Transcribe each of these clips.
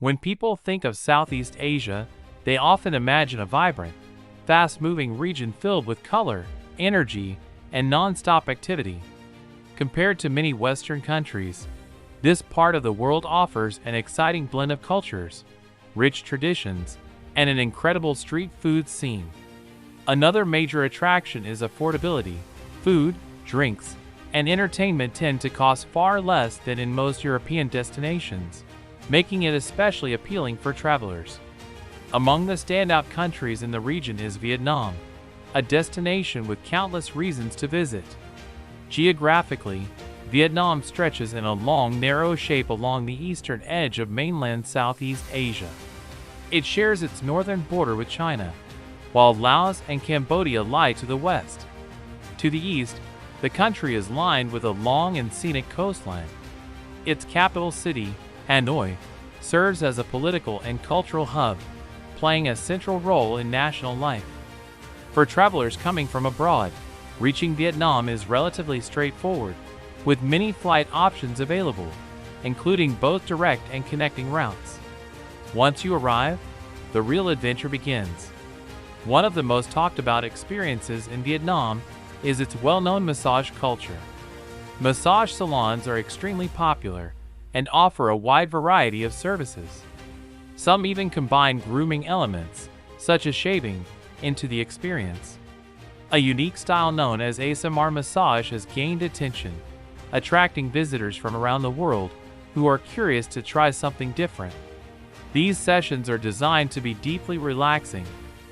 When people think of Southeast Asia, they often imagine a vibrant, fast-moving region filled with color, energy, and non-stop activity. Compared to many Western countries, this part of the world offers an exciting blend of cultures, rich traditions, and an incredible street food scene. Another major attraction is affordability. Food, drinks, and entertainment tend to cost far less than in most European destinations, making it especially appealing for travelers. Among the standout countries in the region is Vietnam, a destination with countless reasons to visit. Geographically, Vietnam stretches in a long, narrow shape along the eastern edge of mainland Southeast Asia. It shares its northern border with China, while Laos and Cambodia lie to the west. To the east, the country is lined with a long and scenic coastline. Its capital city, Hanoi, serves as a political and cultural hub, playing a central role in national life. For travelers coming from abroad, reaching Vietnam is relatively straightforward, with many flight options available, including both direct and connecting routes. Once you arrive, the real adventure begins. One of the most talked about experiences in Vietnam is its well-known massage culture. Massage salons are extremely popular and offer a wide variety of services. Some even combine grooming elements, such as shaving, into the experience. A unique style known as ASMR massage has gained attention, attracting visitors from around the world who are curious to try something different. These sessions are designed to be deeply relaxing,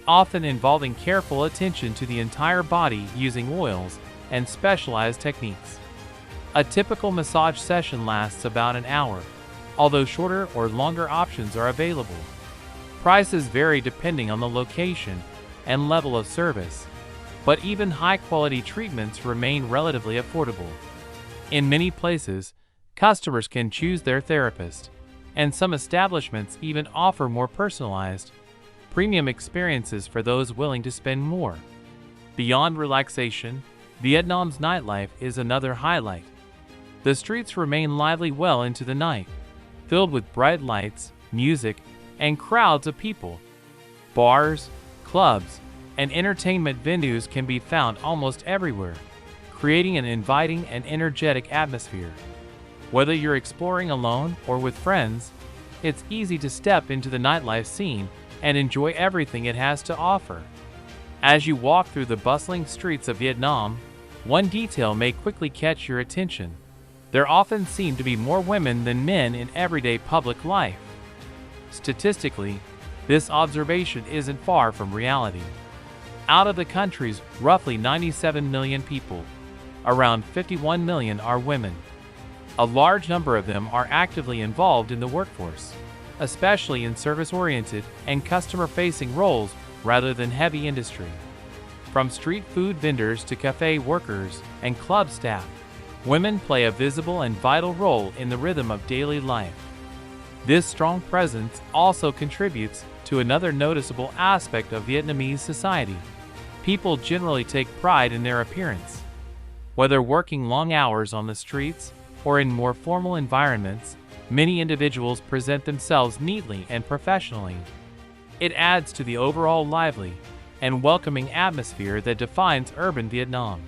often involving careful attention to the entire body using oils and specialized techniques. A typical massage session lasts about an hour, although shorter or longer options are available. Prices vary depending on the location and level of service, but even high-quality treatments remain relatively affordable. In many places, customers can choose their therapist, and some establishments even offer more personalized, premium experiences for those willing to spend more. Beyond relaxation, Vietnam's nightlife is another highlight. The streets remain lively well into the night, filled with bright lights, music, and crowds of people. Bars, clubs, and entertainment venues can be found almost everywhere, creating an inviting and energetic atmosphere. Whether you're exploring alone or with friends, it's easy to step into the nightlife scene and enjoy everything it has to offer. As you walk through the bustling streets of Vietnam, one detail may quickly catch your attention. There often seem to be more women than men in everyday public life. Statistically, this observation isn't far from reality. Out of the country's roughly 97 million people, around 51 million are women. A large number of them are actively involved in the workforce, especially in service-oriented and customer-facing roles rather than heavy industry. From street food vendors to cafe workers and club staff, women play a visible and vital role in the rhythm of daily life. This strong presence also contributes to another noticeable aspect of Vietnamese society. People generally take pride in their appearance. Whether working long hours on the streets or in more formal environments, many individuals present themselves neatly and professionally. It adds to the overall lively and welcoming atmosphere that defines urban Vietnam.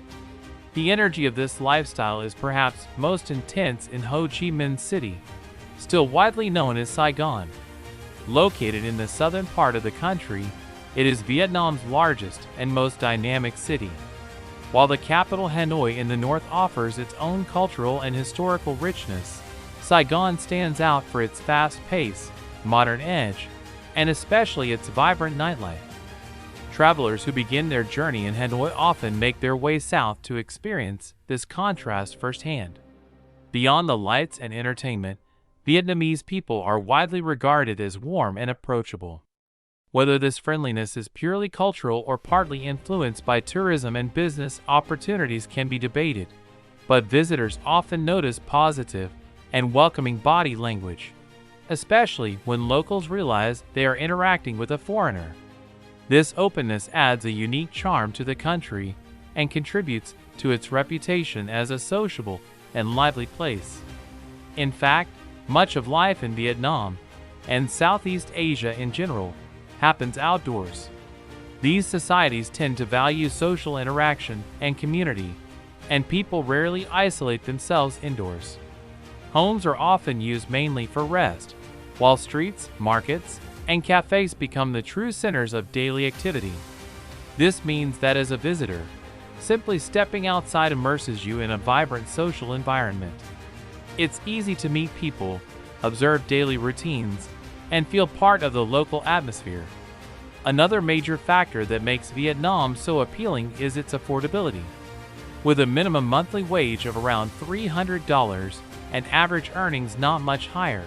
The energy of this lifestyle is perhaps most intense in Ho Chi Minh City, still widely known as Saigon. Located in the southern part of the country, it is Vietnam's largest and most dynamic city. While the capital Hanoi in the north offers its own cultural and historical richness, Saigon stands out for its fast pace, modern edge, and especially its vibrant nightlife. Travelers who begin their journey in Hanoi often make their way south to experience this contrast firsthand. Beyond the lights and entertainment, Vietnamese people are widely regarded as warm and approachable. Whether this friendliness is purely cultural or partly influenced by tourism and business opportunities can be debated, but visitors often notice positive and welcoming body language, especially when locals realize they are interacting with a foreigner. This openness adds a unique charm to the country and contributes to its reputation as a sociable and lively place. In fact, much of life in Vietnam, and Southeast Asia in general, happens outdoors. These societies tend to value social interaction and community, and people rarely isolate themselves indoors. Homes are often used mainly for rest, while streets, markets, and cafes become the true centers of daily activity. This means that as a visitor, simply stepping outside immerses you in a vibrant social environment. It's easy to meet people, observe daily routines, and feel part of the local atmosphere. Another major factor that makes Vietnam so appealing is its affordability. With a minimum monthly wage of around $300 and average earnings not much higher,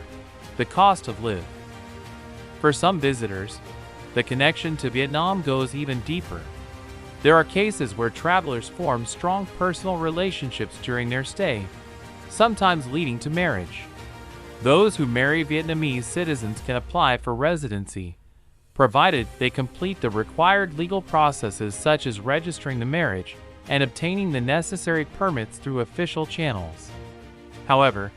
the cost of live. For some visitors, the connection to Vietnam goes even deeper. There are cases where travelers form strong personal relationships during their stay, sometimes leading to marriage. Those who marry Vietnamese citizens can apply for residency, provided they complete the required legal processes such as registering the marriage and obtaining the necessary permits through official channels. However,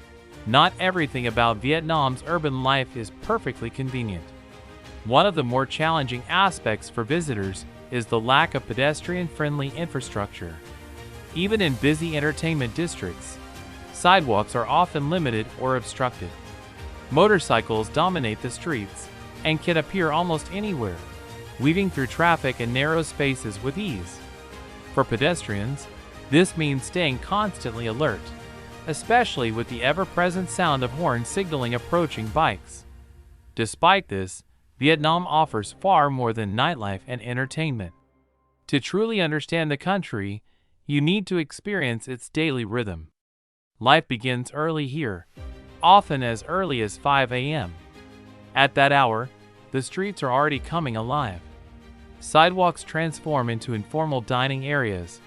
not everything about Vietnam's urban life is perfectly convenient. One of the more challenging aspects for visitors is the lack of pedestrian-friendly infrastructure. Even in busy entertainment districts, sidewalks are often limited or obstructed. Motorcycles dominate the streets and can appear almost anywhere, weaving through traffic and narrow spaces with ease. For pedestrians, this means staying constantly alert, especially with the ever-present sound of horns signaling approaching bikes. Despite this, Vietnam offers far more than nightlife and entertainment. To truly understand the country, you need to experience its daily rhythm. Life begins early here, often as early as 5 a.m. At that hour, the streets are already coming alive. Sidewalks transform into informal dining areas,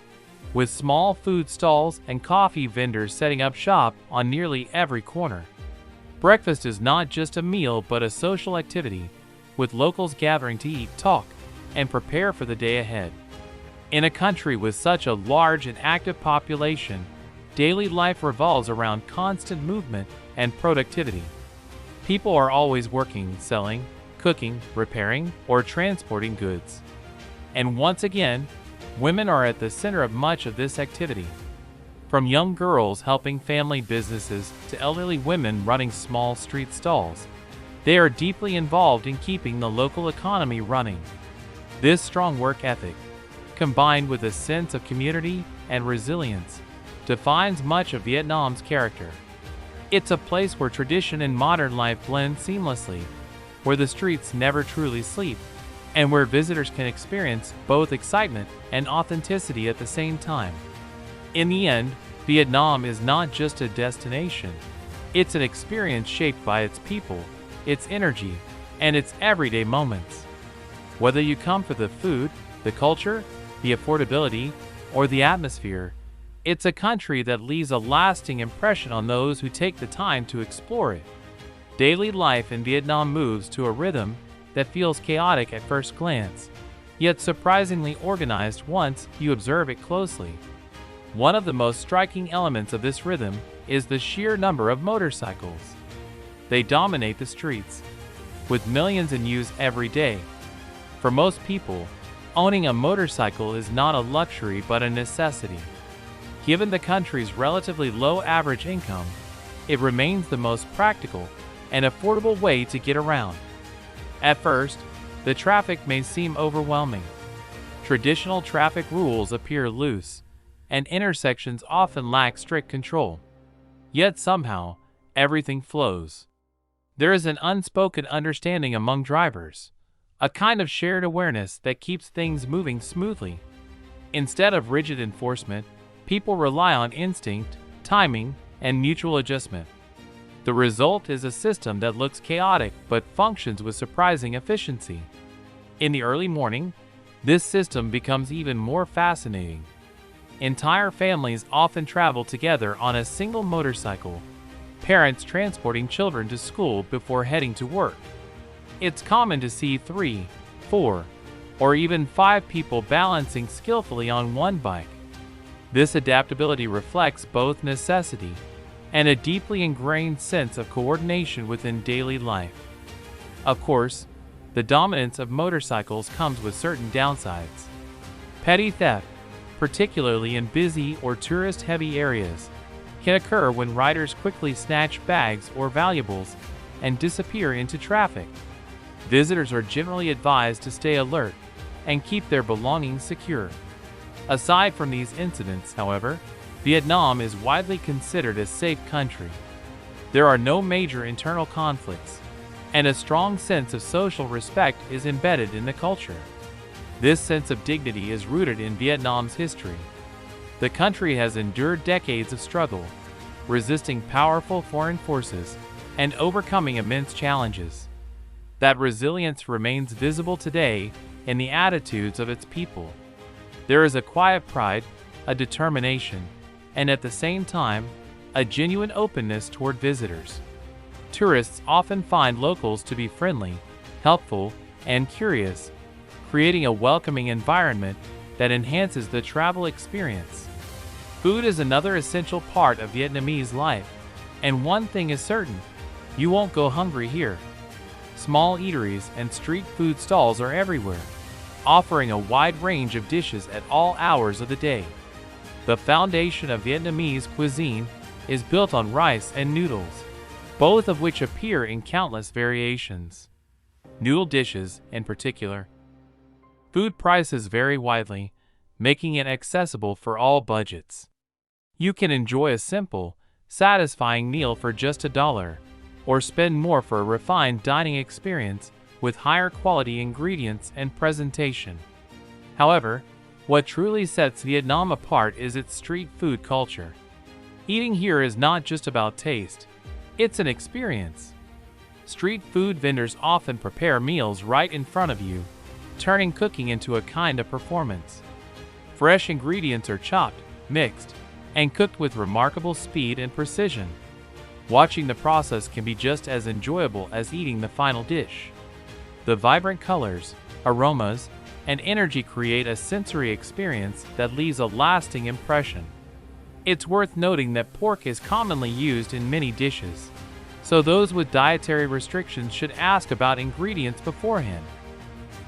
with small food stalls and coffee vendors setting up shop on nearly every corner. Breakfast is not just a meal but a social activity, with locals gathering to eat, talk, and prepare for the day ahead. In a country with such a large and active population, daily life revolves around constant movement and productivity. People are always working, selling, cooking, repairing, or transporting goods. And once again, women are at the center of much of this activity. From young girls helping family businesses to elderly women running small street stalls, they are deeply involved in keeping the local economy running. This strong work ethic, combined with a sense of community and resilience, defines much of Vietnam's character. It's a place where tradition and modern life blend seamlessly, where the streets never truly sleep, and where visitors can experience both excitement and authenticity at the same time. In the end, Vietnam is not just a destination. It's an experience shaped by its people, its energy, and its everyday moments. Whether you come for the food, the culture, the affordability, or the atmosphere, it's a country that leaves a lasting impression on those who take the time to explore it. Daily life in Vietnam moves to a rhythm that feels chaotic at first glance, yet surprisingly organized once you observe it closely. One of the most striking elements of this rhythm is the sheer number of motorcycles. They dominate the streets, with millions in use every day. For most people, owning a motorcycle is not a luxury but a necessity. Given the country's relatively low average income, it remains the most practical and affordable way to get around. At first, the traffic may seem overwhelming. Traditional traffic rules appear loose, and intersections often lack strict control. Yet somehow, everything flows. There is an unspoken understanding among drivers, a kind of shared awareness that keeps things moving smoothly. Instead of rigid enforcement, people rely on instinct, timing, and mutual adjustment. The result is a system that looks chaotic but functions with surprising efficiency. In the early morning, this system becomes even more fascinating. Entire families often travel together on a single motorcycle, parents transporting children to school before heading to work. It's common to see 3, 4, or even 5 people balancing skillfully on one bike. This adaptability reflects both necessity and a deeply ingrained sense of coordination within daily life. Of course, the dominance of motorcycles comes with certain downsides. Petty theft, particularly in busy or tourist-heavy areas, can occur when riders quickly snatch bags or valuables and disappear into traffic. Visitors are generally advised to stay alert and keep their belongings secure. Aside from these incidents, however, Vietnam is widely considered a safe country. There are no major internal conflicts, and a strong sense of social respect is embedded in the culture. This sense of dignity is rooted in Vietnam's history. The country has endured decades of struggle, resisting powerful foreign forces and overcoming immense challenges. That resilience remains visible today in the attitudes of its people. There is a quiet pride, a determination, and at the same time, a genuine openness toward visitors. Tourists often find locals to be friendly, helpful, and curious, creating a welcoming environment that enhances the travel experience. Food is another essential part of Vietnamese life, and one thing is certain: you won't go hungry here. Small eateries and street food stalls are everywhere, offering a wide range of dishes at all hours of the day. The foundation of Vietnamese cuisine is built on rice and noodles, both of which appear in countless variations. Noodle dishes, in particular. Food prices vary widely, making it accessible for all budgets. You can enjoy a simple, satisfying meal for just $1, or spend more for a refined dining experience with higher quality ingredients and presentation. However, what truly sets Vietnam apart is its street food culture. Eating here is not just about taste, it's an experience. Street food vendors often prepare meals right in front of you, turning cooking into a kind of performance. Fresh ingredients are chopped, mixed, and cooked with remarkable speed and precision. Watching the process can be just as enjoyable as eating the final dish. The vibrant colors, aromas, and energy create a sensory experience that leaves a lasting impression. It's worth noting that pork is commonly used in many dishes, so those with dietary restrictions should ask about ingredients beforehand.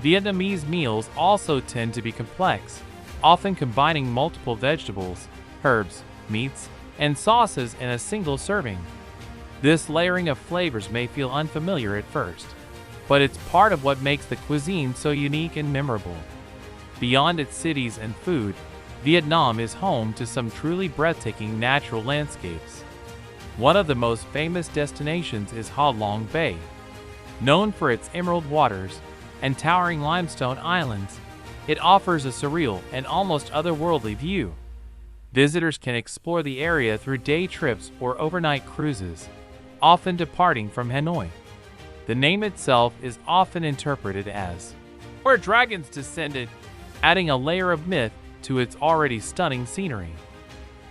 Vietnamese meals also tend to be complex, often combining multiple vegetables, herbs, meats, and sauces in a single serving. This layering of flavors may feel unfamiliar at first, but it's part of what makes the cuisine so unique and memorable. Beyond its cities and food, Vietnam is home to some truly breathtaking natural landscapes. One of the most famous destinations is Ha Long Bay. Known for its emerald waters and towering limestone islands, it offers a surreal and almost otherworldly view. Visitors can explore the area through day trips or overnight cruises, often departing from Hanoi. The name itself is often interpreted as "where dragons descended," adding a layer of myth to its already stunning scenery.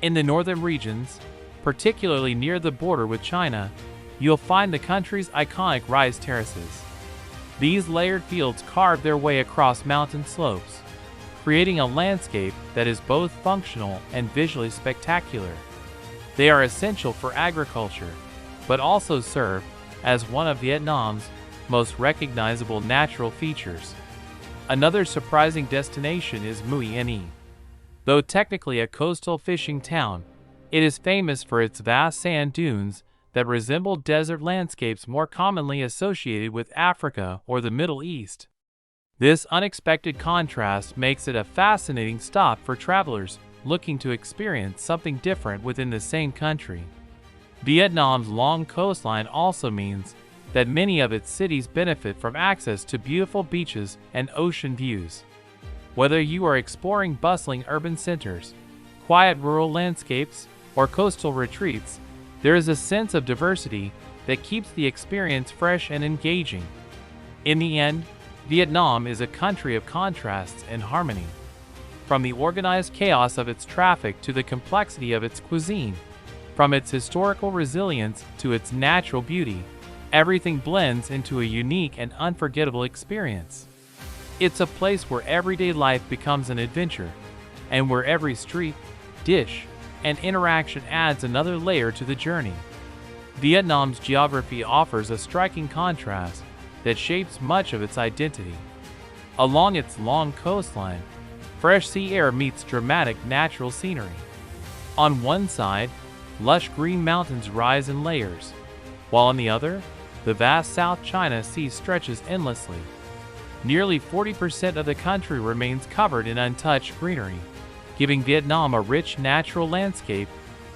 In the northern regions, particularly near the border with China, you'll find the country's iconic rice terraces. These layered fields carve their way across mountain slopes, creating a landscape that is both functional and visually spectacular. They are essential for agriculture, but also serve as one of Vietnam's most recognizable natural features. Another surprising destination is Mui Any. Though technically a coastal fishing town, it is famous for its vast sand dunes that resemble desert landscapes more commonly associated with Africa or the Middle East. This unexpected contrast makes it a fascinating stop for travelers looking to experience something different within the same country. Vietnam's long coastline also means that many of its cities benefit from access to beautiful beaches and ocean views. Whether you are exploring bustling urban centers, quiet rural landscapes, or coastal retreats, there is a sense of diversity that keeps the experience fresh and engaging. In the end, Vietnam is a country of contrasts and harmony. From the organized chaos of its traffic to the complexity of its cuisine, from its historical resilience to its natural beauty, everything blends into a unique and unforgettable experience. It's a place where everyday life becomes an adventure, and where every street, dish, and interaction adds another layer to the journey. Vietnam's geography offers a striking contrast, that shapes much of its identity. Along its long coastline, fresh sea air meets dramatic natural scenery. On one side, lush green mountains rise in layers, while on the other, the vast South China Sea stretches endlessly. Nearly 40% of the country remains covered in untouched greenery, giving Vietnam a rich natural landscape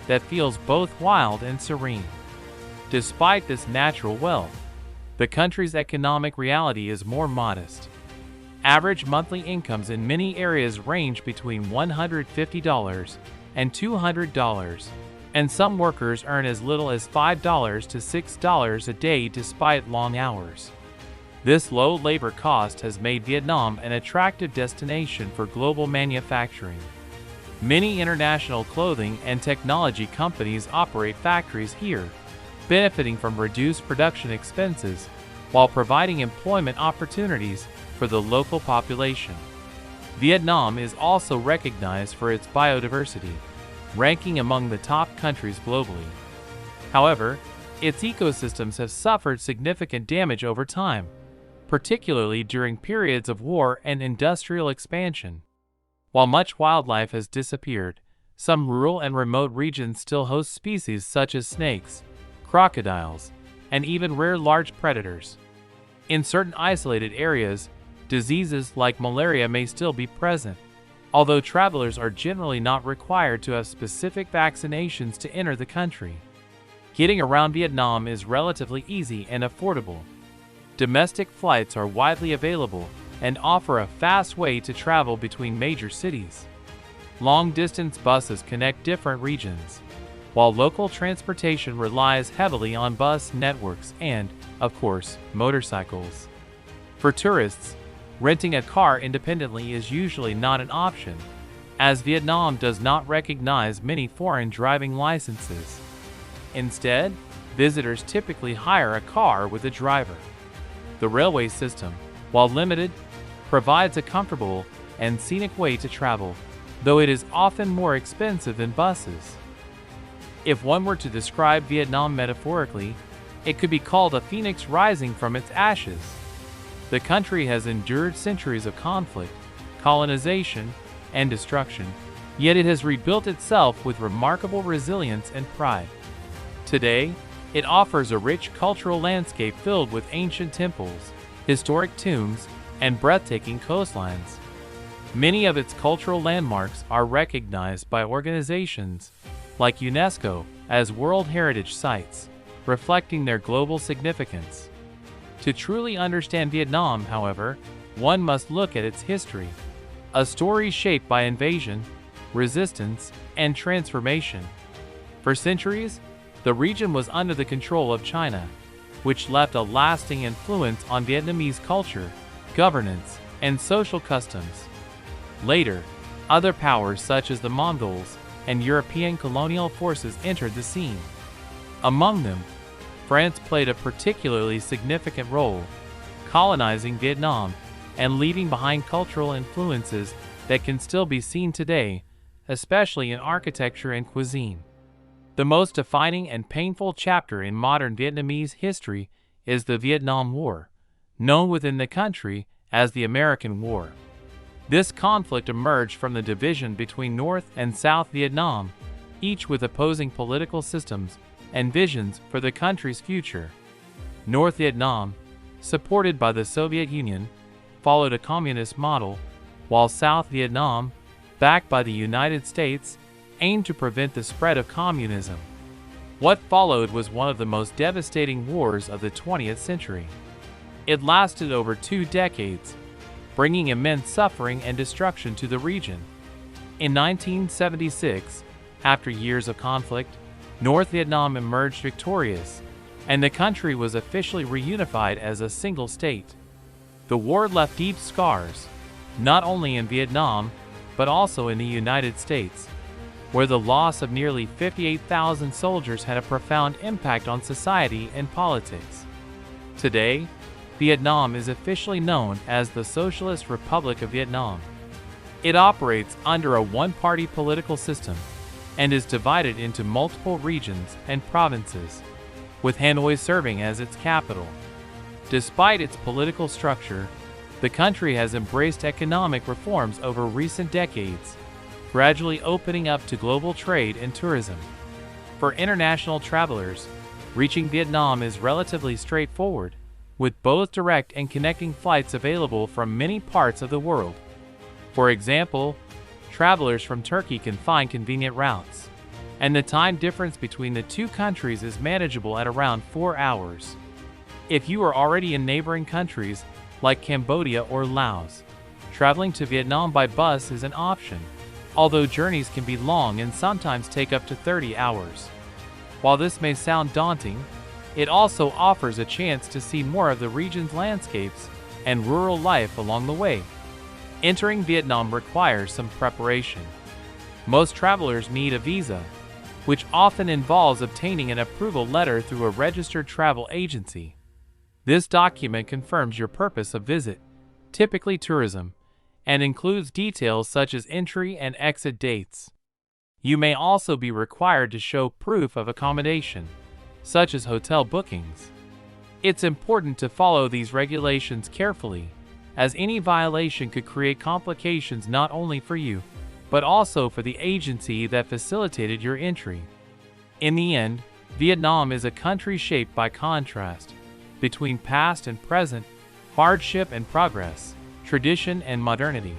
that feels both wild and serene. Despite this natural wealth, the country's economic reality is more modest. Average monthly incomes in many areas range between $150 and $200, and some workers earn as little as $5 to $6 a day despite long hours. This low labor cost has made Vietnam an attractive destination for global manufacturing. Many international clothing and technology companies operate factories here, benefiting from reduced production expenses while providing employment opportunities for the local population. Vietnam is also recognized for its biodiversity, ranking among the top countries globally. However, its ecosystems have suffered significant damage over time, particularly during periods of war and industrial expansion. While much wildlife has disappeared, some rural and remote regions still host species such as snakes, crocodiles, and even rare large predators. In certain isolated areas, diseases like malaria may still be present, although travelers are generally not required to have specific vaccinations to enter the country. Getting around Vietnam is relatively easy and affordable. Domestic flights are widely available and offer a fast way to travel between major cities. Long-distance buses connect different regions, while local transportation relies heavily on bus networks and, of course, motorcycles. For tourists, renting a car independently is usually not an option, as Vietnam does not recognize many foreign driving licenses. Instead, visitors typically hire a car with a driver. The railway system, while limited, provides a comfortable and scenic way to travel, though it is often more expensive than buses. If one were to describe Vietnam metaphorically, it could be called a phoenix rising from its ashes. The country has endured centuries of conflict, colonization, and destruction, yet it has rebuilt itself with remarkable resilience and pride. Today, it offers a rich cultural landscape filled with ancient temples, historic tombs, and breathtaking coastlines. Many of its cultural landmarks are recognized by organizations like UNESCO as World Heritage Sites, reflecting their global significance. To truly understand Vietnam, however, one must look at its history, a story shaped by invasion, resistance, and transformation. For centuries, the region was under the control of China, which left a lasting influence on Vietnamese culture, governance, and social customs. Later, other powers such as the Mongols and European colonial forces entered the scene. Among them, France played a particularly significant role, colonizing Vietnam and leaving behind cultural influences that can still be seen today, especially in architecture and cuisine. The most defining and painful chapter in modern Vietnamese history is the Vietnam War, known within the country as the American War. This conflict emerged from the division between North and South Vietnam, each with opposing political systems and visions for the country's future. North Vietnam, supported by the Soviet Union, followed a communist model, while South Vietnam, backed by the United States, aimed to prevent the spread of communism. What followed was one of the most devastating wars of the 20th century. It lasted over 2 decades, bringing immense suffering and destruction to the region. In 1976, after years of conflict, North Vietnam emerged victorious, and the country was officially reunified as a single state. The war left deep scars, not only in Vietnam, but also in the United States, where the loss of nearly 58,000 soldiers had a profound impact on society and politics. Today, Vietnam is officially known as the Socialist Republic of Vietnam. It operates under a one-party political system and is divided into multiple regions and provinces, with Hanoi serving as its capital. Despite its political structure, the country has embraced economic reforms over recent decades, gradually opening up to global trade and tourism. For international travelers, reaching Vietnam is relatively straightforward, with both direct and connecting flights available from many parts of the world. For example, travelers from Turkey can find convenient routes, and the time difference between the two countries is manageable at around 4 hours. If you are already in neighboring countries like Cambodia or Laos, traveling to Vietnam by bus is an option, although journeys can be long and sometimes take up to 30 hours. While this may sound daunting, it also offers a chance to see more of the region's landscapes and rural life along the way. Entering Vietnam requires some preparation. Most travelers need a visa, which often involves obtaining an approval letter through a registered travel agency. This document confirms your purpose of visit, typically tourism, and includes details such as entry and exit dates. You may also be required to show proof of accommodation, such as hotel bookings. It's important to follow these regulations carefully, as any violation could create complications not only for you, but also for the agency that facilitated your entry. In the end, Vietnam is a country shaped by contrast between past and present, hardship and progress, tradition and modernity.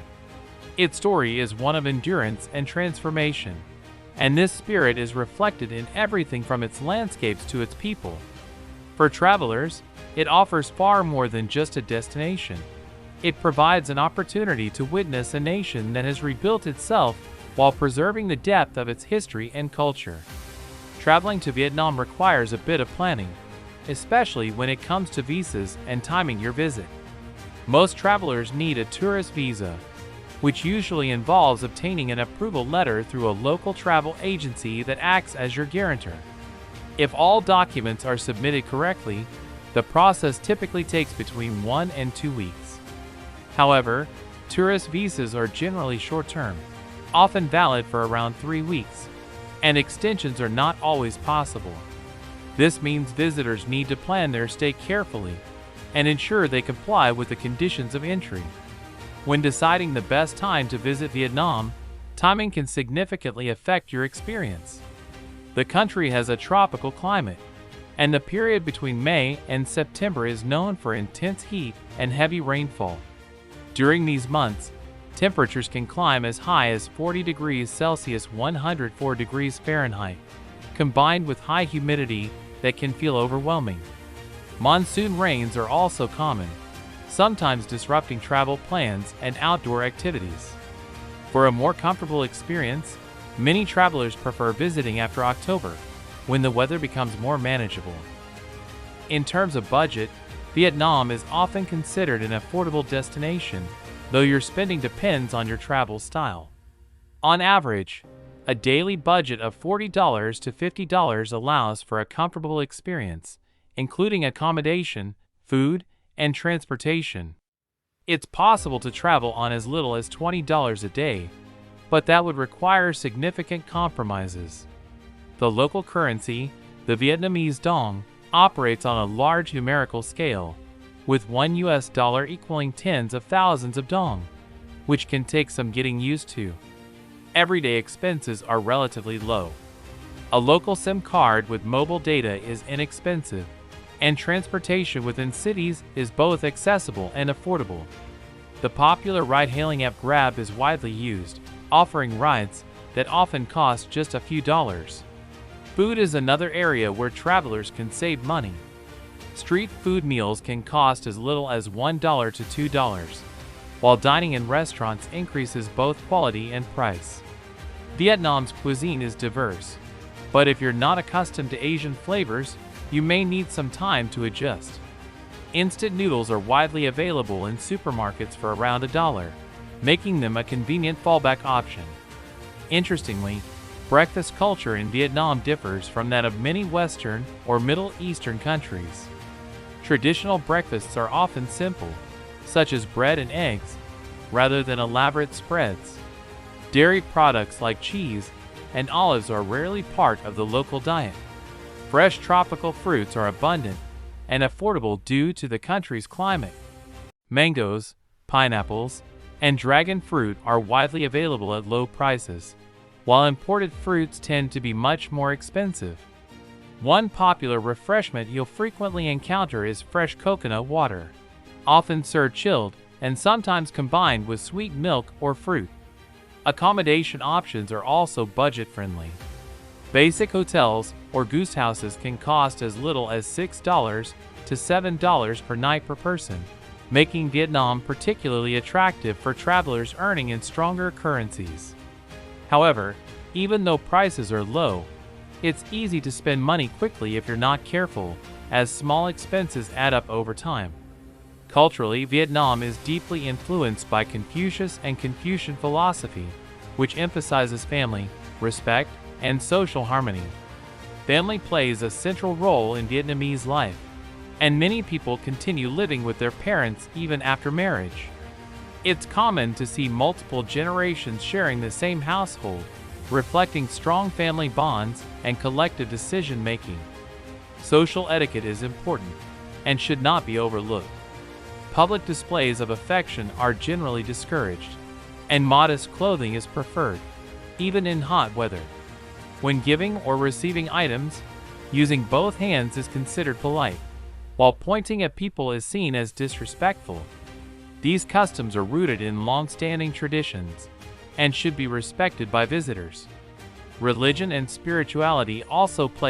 Its story is one of endurance and transformation, and this spirit is reflected in everything from its landscapes to its people. For travelers, it offers far more than just a destination. It provides an opportunity to witness a nation that has rebuilt itself while preserving the depth of its history and culture. Traveling to Vietnam requires a bit of planning, especially when it comes to visas and timing your visit. Most travelers need a tourist visa, which usually involves obtaining an approval letter through a local travel agency that acts as your guarantor. If all documents are submitted correctly, the process typically takes between 1 and 2 weeks. However, tourist visas are generally short-term, often valid for around 3 weeks, and extensions are not always possible. This means visitors need to plan their stay carefully and ensure they comply with the conditions of entry. When deciding the best time to visit Vietnam, timing can significantly affect your experience. The country has a tropical climate, and the period between May and September is known for intense heat and heavy rainfall. During these months, temperatures can climb as high as 40 degrees Celsius (104 degrees Fahrenheit), combined with high humidity that can feel overwhelming. Monsoon rains are also common, sometimes disrupting travel plans and outdoor activities. For a more comfortable experience, many travelers prefer visiting after October, when the weather becomes more manageable. In terms of budget, Vietnam is often considered an affordable destination, though your spending depends on your travel style. On average, a daily budget of $40 to $50 allows for a comfortable experience, including accommodation, food, and transportation. It's possible to travel on as little as $20 a day, but that would require significant compromises. The local currency, the Vietnamese dong, operates on a large numerical scale, with $1 equaling tens of thousands of dong, which can take some getting used to. Everyday expenses are relatively low. A local SIM card with mobile data is inexpensive, and transportation within cities is both accessible and affordable. The popular ride-hailing app Grab is widely used, offering rides that often cost just a few dollars. Food is another area where travelers can save money. Street food meals can cost as little as $1 to $2, while dining in restaurants increases both quality and price. Vietnam's cuisine is diverse, but if you're not accustomed to Asian flavors, you may need some time to adjust. Instant noodles are widely available in supermarkets for around $1, making them a convenient fallback option. Interestingly, breakfast culture in Vietnam differs from that of many Western or Middle Eastern countries. Traditional breakfasts are often simple, such as bread and eggs, rather than elaborate spreads. Dairy products like cheese and olives are rarely part of the local diet. Fresh tropical fruits are abundant, and affordable due to the country's climate. Mangoes, pineapples, and dragon fruit are widely available at low prices, while imported fruits tend to be much more expensive. One popular refreshment you'll frequently encounter is fresh coconut water, often served chilled and sometimes combined with sweet milk or fruit. Accommodation options are also budget-friendly. Basic hotels or guest houses can cost as little as $6 to $7 per night per person, making Vietnam particularly attractive for travelers earning in stronger currencies. However, even though prices are low, it's easy to spend money quickly if you're not careful, as small expenses add up over time. Culturally, Vietnam is deeply influenced by Confucius and Confucian philosophy, which emphasizes family, respect, and social harmony. Family plays a central role in Vietnamese life, and many people continue living with their parents even after marriage. It's common to see multiple generations sharing the same household, reflecting strong family bonds and collective decision-making. Social etiquette is important and should not be overlooked. Public displays of affection are generally discouraged, and modest clothing is preferred, even in hot weather. When giving or receiving items, using both hands is considered polite, while pointing at people is seen as disrespectful. These customs are rooted in long-standing traditions and should be respected by visitors. Religion and spirituality also play